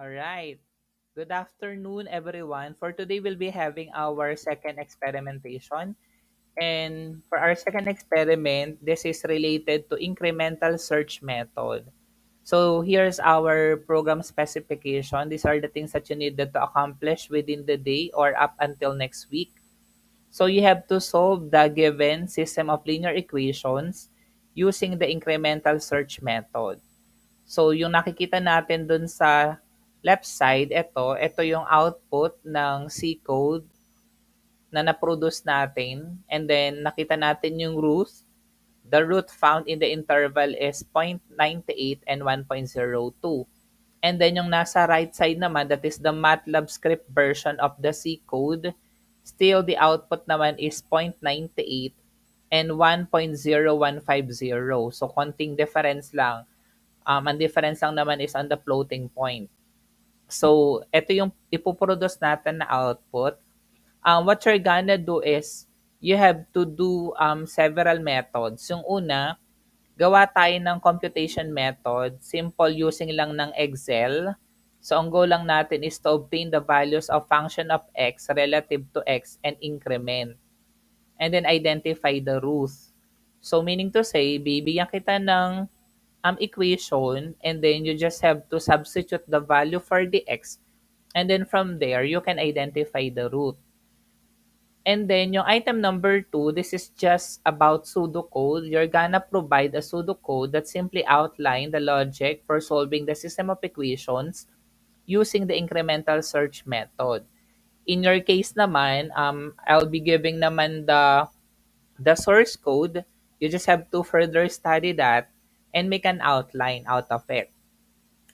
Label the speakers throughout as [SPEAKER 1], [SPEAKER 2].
[SPEAKER 1] All right. Good afternoon, everyone. For today, we'll be having our second experimentation. And for our second experiment, this is related to incremental search method. So here's our program specification. These are the things that you need to accomplish within the day or up until next week. So you have to solve the given system of linear equations using the incremental search method. So, yung nakikita natin dun sa left side, ito yung output ng C code na na-produce natin. And then, nakita natin yung root. The root found in the interval is 0.98 and 1.02. And then, yung nasa right side naman, that is the MATLAB script version of the C code. Still, the output naman is 0.98 and 1.0150. So, konting difference lang. Ang difference lang naman is on the floating point. So, ito yung ipoproduce natin na output. What you're gonna do is, you have to do several methods. Yung una, gawa tayo ng computation method. Simple using lang ng Excel. So, ang goal lang natin is to obtain the values of function of x relative to x and increment. And then, identify the root. So, meaning to say, bibigyan kita ng equation, and then you just have to substitute the value for the x, and then from there you can identify the root. And then yung item number 2, this is just about pseudocode. You're gonna provide a pseudocode that simply outline the logic for solving the system of equations using the incremental search method. In your case naman, I'll be giving naman the source code. You just have to further study that and make an outline out of it.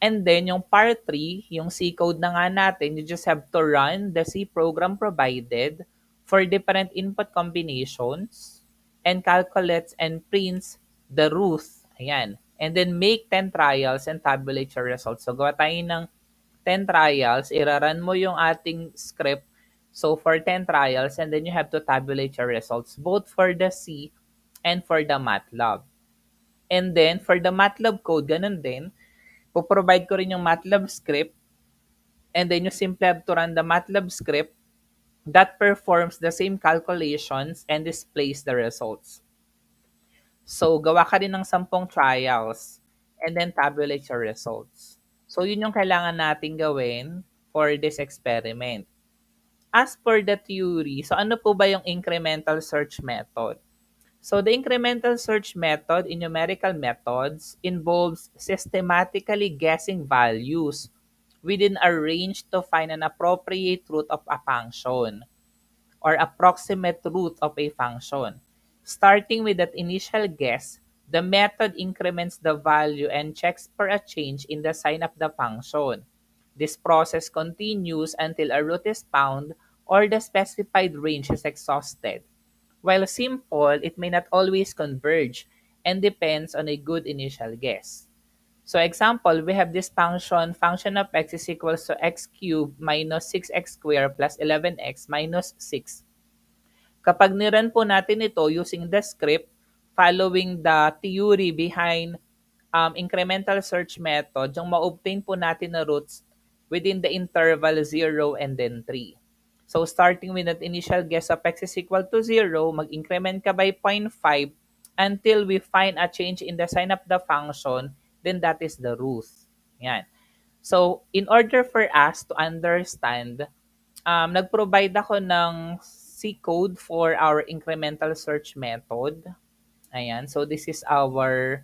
[SPEAKER 1] And then, yung part 3, yung C code na nga natin, you just have to run the C program provided for different input combinations and calculates and prints the root. Ayan. And then, make 10 trials and tabulate your results. So, gawa tayo ng 10 trials, irarun mo yung ating script. So, for 10 trials, and then you have to tabulate your results, both for the C and for the MATLAB. And then, for the MATLAB code, ganun din, provide ko rin yung MATLAB script, and then you simply have to run the MATLAB script that performs the same calculations and displays the results. So, gawa ka rin ng 10 trials and then tabulate your results. So, yun yung kailangan nating gawin for this experiment. As per the theory, so ano po ba yung incremental search method? So the incremental search method in numerical methods involves systematically guessing values within a range to find an appropriate root of a function or approximate root of a function. Starting with that initial guess, the method increments the value and checks for a change in the sign of the function. This process continues until a root is found or the specified range is exhausted. While simple, it may not always converge and depends on a good initial guess. So example, we have this function of x is equals to x cubed minus 6x squared plus 11x minus 6. Kapag nirun po natin ito using the script, following the theory behind incremental search method, yung ma-obtain po natin na roots within the interval 0 and then 3. So starting with that initial guess of x is equal to 0, mag-increment ka by 0.5 until we find a change in the sign of the function, then that is the root. Yan. So, in order for us to understand, nag-provide ako ng C code for our incremental search method. Ayan. So, this is our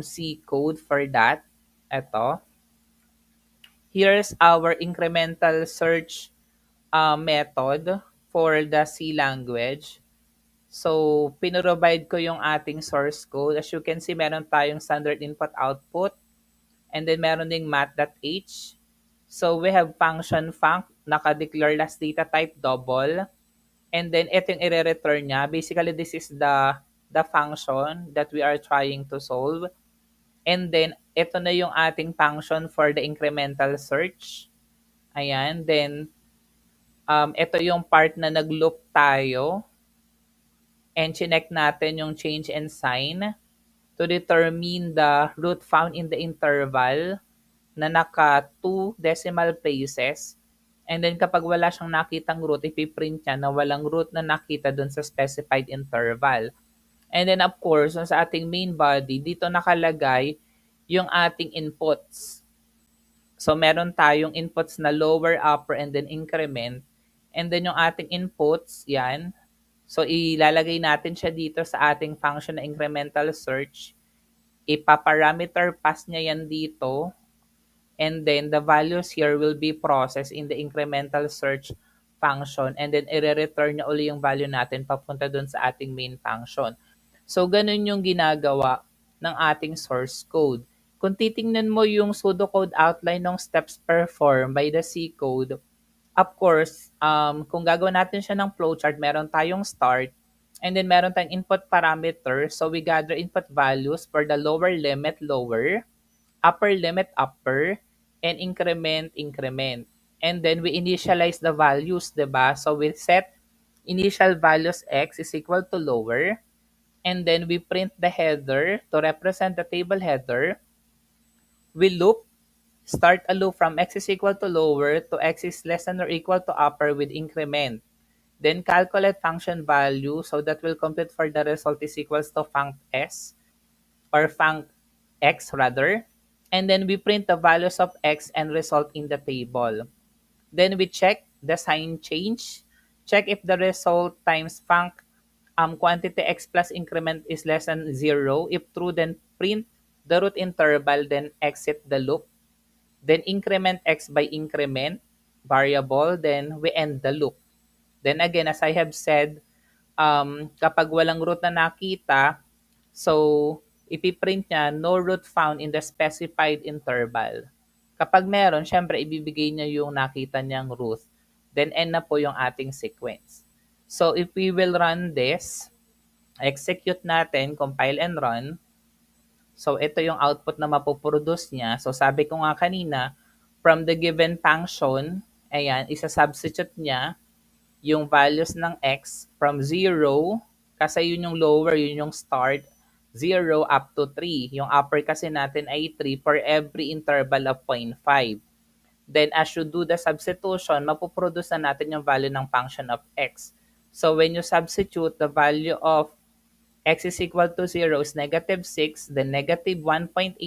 [SPEAKER 1] C code for that. Ito. Here's our incremental search method for the C language. So, pinrovide ko yung ating source code. As you can see, meron tayong standard input-output. And then, meron ding math.h. So, we have function func, naka-declare last data type double. And then, ito yung i-return niya. Basically, this is the function that we are trying to solve. And then, ito na yung ating function for the incremental search. Ayan. Then, ito yung part na nag-loop tayo. And chinek natin yung change in sign to determine the root found in the interval na naka 2 decimal places. And then kapag wala siyang nakitang root, ipiprint niya na walang root na nakita dun sa specified interval. And then of course, sa ating main body, dito nakalagay yung ating inputs. So meron tayong inputs na lower, upper, and then increment. And then yung ating inputs, yan. So ilalagay natin siya dito sa ating function na incremental search. Ipaparameter pass niya yan dito. And then the values here will be processed in the incremental search function. And then i-return niya uli yung value natin papunta dun sa ating main function. So ganun yung ginagawa ng ating source code. Kung titingnan mo yung pseudocode outline ng steps performed by the C code, of course, kung gagawin natin siya ng flowchart, meron tayong start, and then meron tayong input parameter. So we gather input values for the lower limit, lower, upper limit, upper, and increment, increment. And then we initialize the values, diba? So we set initial values x is equal to lower, and then we print the header to represent the table header. We loop, start a loop from x is equal to lower to x is less than or equal to upper with increment. Then calculate function value, so that will compute for the result is equals to func s, or func x rather. And then we print the values of x and result in the table. Then we check the sign change, check if the result times func quantity x plus increment is less than 0. If true, then print the root interval, then exit the loop. Then increment x by increment variable, then we end the loop. Then again, as I have said, kapag walang root na nakita, so ipiprint niya no root found in the specified interval. Kapag meron, syempre ibibigay niya yung nakita niyang root. Then end na po yung ating sequence. So if we will run this, execute natin, compile and run. So ito yung output na mapoproduce niya. So sabi ko nga kanina, from the given function, ayan, isa-substitute niya yung values ng x from 0, kasi yun yung lower, yun yung start, 0 up to 3. Yung upper kasi natin ay 3 for every interval of 0.5. Then as you do the substitution, mapoproduce na natin yung value ng function of x. So when you substitute, the value of x is equal to 0 is negative 6, then negative 1.88,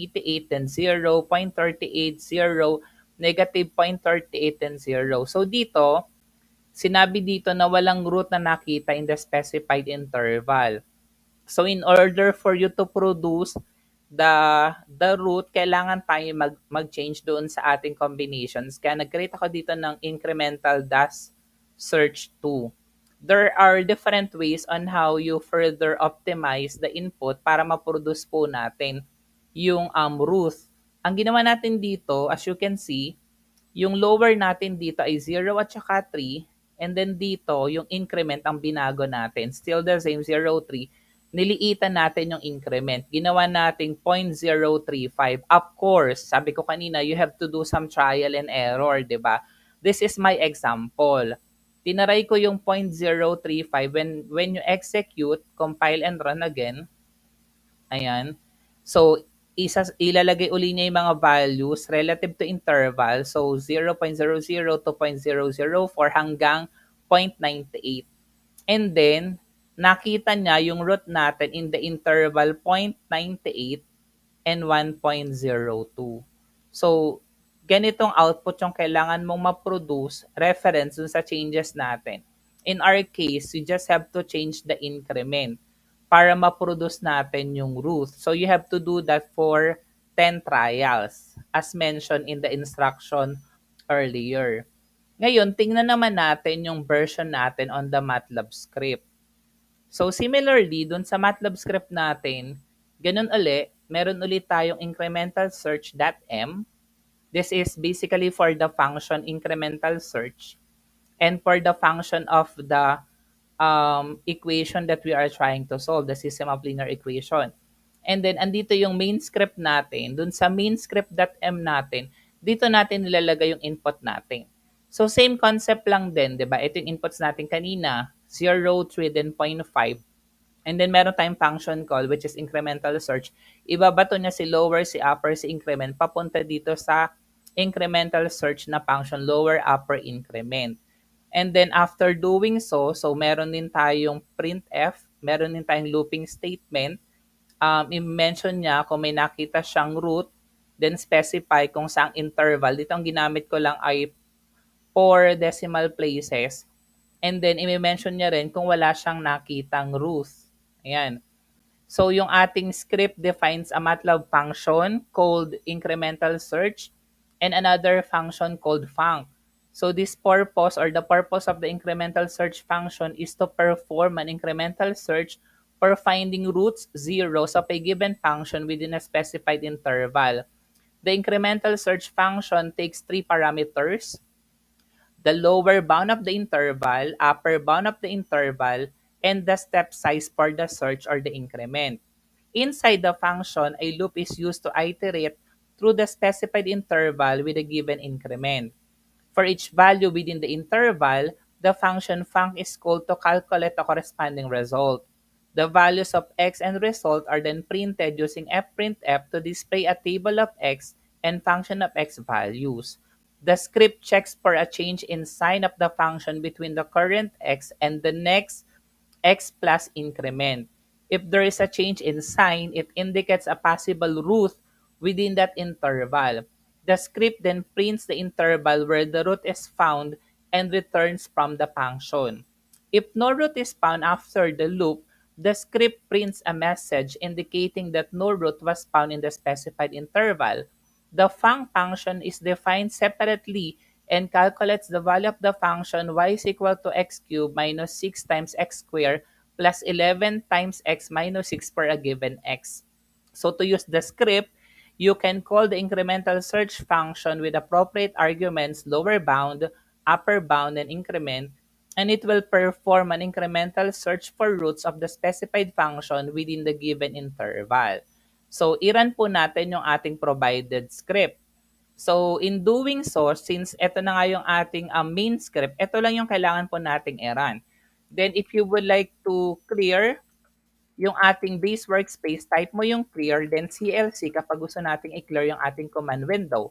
[SPEAKER 1] then 0.38, 0, negative 0.38, then 0. So dito, sinabi dito na walang root na nakita in the specified interval. So in order for you to produce the root, kailangan tayo mag-change doon sa ating combinations. Kaya nag-create ako dito ng incremental dash search 2. There are different ways on how you further optimize the input para ma-produce po natin yung root. Ang ginawa natin dito, as you can see, yung lower natin dito ay 0 at saka 3. And then dito, yung increment ang binago natin. Still the same, 0, 3. Niliitan natin yung increment. Ginawa natin 0.035. Of course, sabi ko kanina, you have to do some trial and error, di ba? This is my example. Tinaray ko yung 0.035. When you execute, compile and run again, ayan. So, ilalagay uli niya yung mga values relative to interval. So, 0.00 to 0.004 hanggang 0.98. And then, nakita niya yung root natin in the interval 0.98 and 1.02. So, ganitong output yung kailangan mong ma-produce reference dun sa changes natin. In our case, you just have to change the increment para ma-produce natin yung root. So, you have to do that for 10 trials as mentioned in the instruction earlier. Ngayon, tingnan naman natin yung version natin on the MATLAB script. So, similarly, dun sa MATLAB script natin, ganun meron ulit tayong incremental search.m. This is basically for the function incremental search and for the function of the equation that we are trying to solve, the system of linear equation. And then, andito yung main script natin. Dun sa main script.m natin, dito natin nilalagay yung input natin. So, same concept lang din, di ba? Ito yung inputs natin kanina, 0, 3, then 0.5. And then, meron tayong function call, which is incremental search. Ibabato niya si lower, si upper, si increment, papunta dito sa incremental search na function, lower upper increment. And then after doing so, meron din tayong printf, meron din tayong looping statement. I-mention niya kung may nakita siyang root, then specify kung saang interval. Dito ang ginamit ko lang ay 4 decimal places. And then i-mention niya rin kung wala siyang nakitang root. Ayan. So yung ating script defines a MATLAB function called incremental search and another function called func. So this purpose, or the purpose of the incremental search function, is to perform an incremental search for finding roots, zeros of a given function within a specified interval. The incremental search function takes three parameters: the lower bound of the interval, upper bound of the interval, and the step size for the search or the increment. Inside the function, a loop is used to iterate through the specified interval with a given increment. For each value within the interval, the function func is called to calculate the corresponding result. The values of x and result are then printed using fprintf to display a table of x and function of x values. The script checks for a change in sign of the function between the current x and the next x plus increment. If there is a change in sign, it indicates a possible root within that interval. The script then prints the interval where the root is found and returns from the function. If no root is found after the loop, the script prints a message indicating that no root was found in the specified interval. The func function is defined separately and calculates the value of the function y is equal to x cubed minus 6 times x squared plus 11 times x minus 6 for a given x. So to use the script, you can call the incremental search function with appropriate arguments, lower bound, upper bound, and increment, and it will perform an incremental search for roots of the specified function within the given interval. So, i-run po natin yung ating provided script. So, in doing so, since ito na nga yung ating main script, ito lang yung kailangan po nating i-run. Then, if you would like to clear yung ating base workspace, type mo yung clear, then CLC kapag gusto nating i-clear yung ating command window.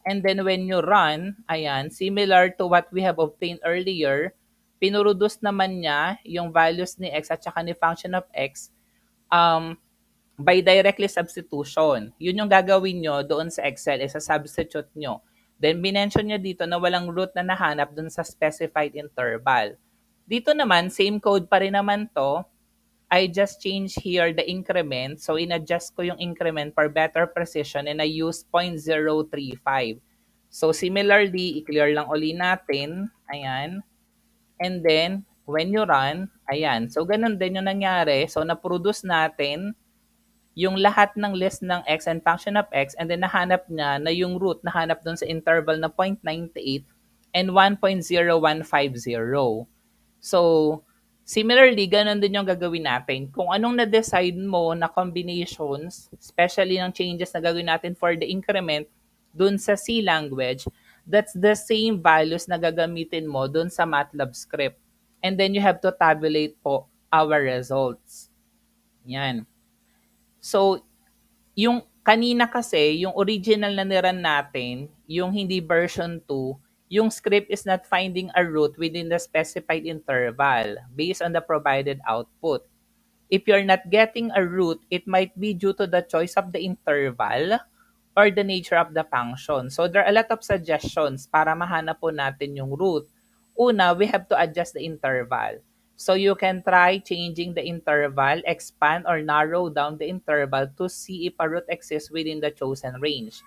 [SPEAKER 1] And then when you run, ayan, similar to what we have obtained earlier, pinuruduce naman niya yung values ni x at saka ni function of x by directly substitution. Yun yung gagawin nyo doon sa Excel, sa substitute nyo. Then, minention nyo dito na walang root na nahanap doon sa specified interval. Dito naman, same code pa rin naman to. I just change here the increment. So, in-adjust ko yung increment for better precision and I use 0.035. So, similarly, i-clear lang uli natin. Ayan. And then, when you run, ayan. So, ganun din yung nangyari. So, na-produce natin yung lahat ng list ng x and function of x, and then nahanap niya na yung root nahanap doon sa interval na 0.98 and 1.0150. So, similarly, ganun din yung gagawin natin. Kung anong na-decide mo na combinations, especially ng changes na gagawin natin for the increment dun sa C language, that's the same values na gagamitin mo dun sa MATLAB script. And then you have to tabulate po our results. Yan. So, yung kanina kasi, yung original na niran natin, yung hindi version 2, yung script is not finding a root within the specified interval based on the provided output. If you're not getting a root, it might be due to the choice of the interval or the nature of the function. So, there are a lot of suggestions para mahanap po natin yung root. Una, we have to adjust the interval. So you can try changing the interval, expand or narrow down the interval to see if a root exists within the chosen range.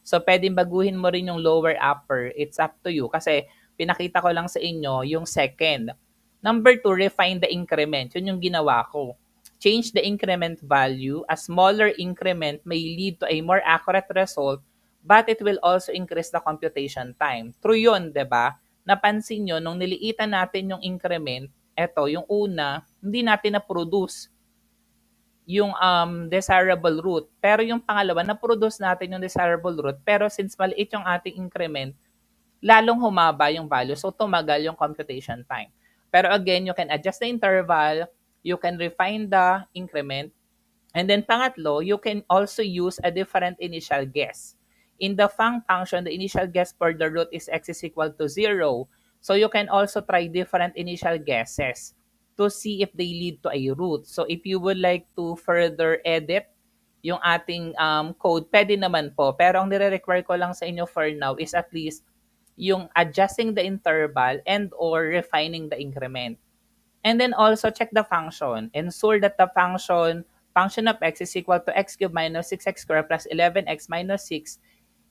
[SPEAKER 1] So pwedeng baguhin mo rin yung lower upper. It's up to you kasi pinakita ko lang sa inyo yung second. Number 2, refine the increment. Yun yung ginawa ko. Change the increment value. A smaller increment may lead to a more accurate result, but it will also increase the computation time. True yun, diba? Napansin nyo, nung niliitan natin yung increment, eto, yung una, hindi natin na-produce yung desirable root. Pero yung pangalawa, na-produce natin yung desirable root. Pero since maliit yung ating increment, lalong humaba yung value. So, tumagal yung computation time. Pero again, you can adjust the interval, you can refine the increment, and then pangatlo, you can also use a different initial guess. In the function, the initial guess for the root is x is equal to 0. So you can also try different initial guesses to see if they lead to a root. So if you would like to further edit yung ating code, pwede naman po. Pero ang nire-require ko lang sa inyo for now is at least yung adjusting the interval and or refining the increment. And then also check the function. Ensure that the function of x is equal to x cubed minus 6x squared plus 11x minus 6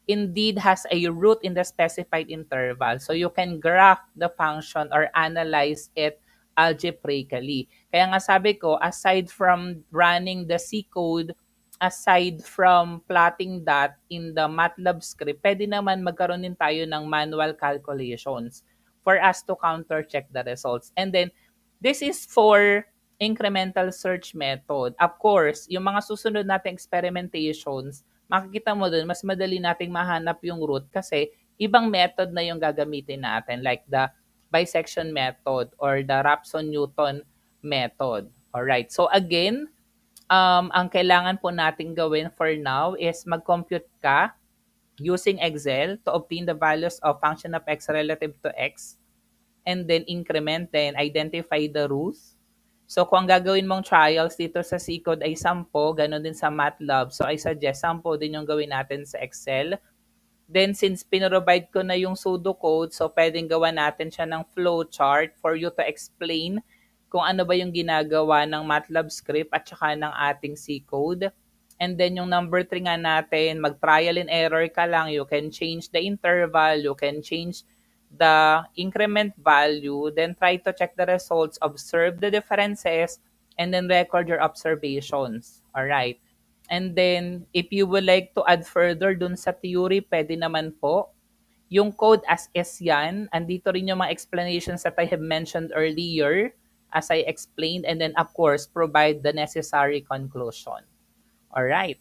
[SPEAKER 1] indeed has a root in the specified interval. So you can graph the function or analyze it algebraically. Kaya nga sabi ko, aside from running the C code, aside from plotting that in the MATLAB script, pwede naman magkaroon din tayo ng manual calculations for us to counter-check the results. And then, this is for incremental search method. Of course, yung mga susunod nating experimentations, makikita mo dun, mas madali nating mahanap yung root kasi ibang method na yung gagamitin natin like the bisection method or the Raphson-Newton method. Alright, so again, ang kailangan po nating gawin for now is mag-compute ka using Excel to obtain the values of function of x relative to x and then increment, then identify the rules. So kung ang gagawin mong trials dito sa C-code ay 10, ganun din sa MATLAB. So I suggest 10 din yung gawin natin sa Excel. Then since pinrovide ko na yung pseudocode, so pwedeng gawa natin siya ng flowchart for you to explain kung ano ba yung ginagawa ng MATLAB script at saka ng ating C-code. And then yung number 3 nga natin, mag-trial and error ka lang. You can change the interval, you can change the increment value, then try to check the results, observe the differences, and then record your observations. Alright. And then, if you would like to add further dun sa theory, pwede naman po. Yung code as is yan, andito rin yung mga explanations that I have mentioned earlier as I explained, and then of course, provide the necessary conclusion. Alright.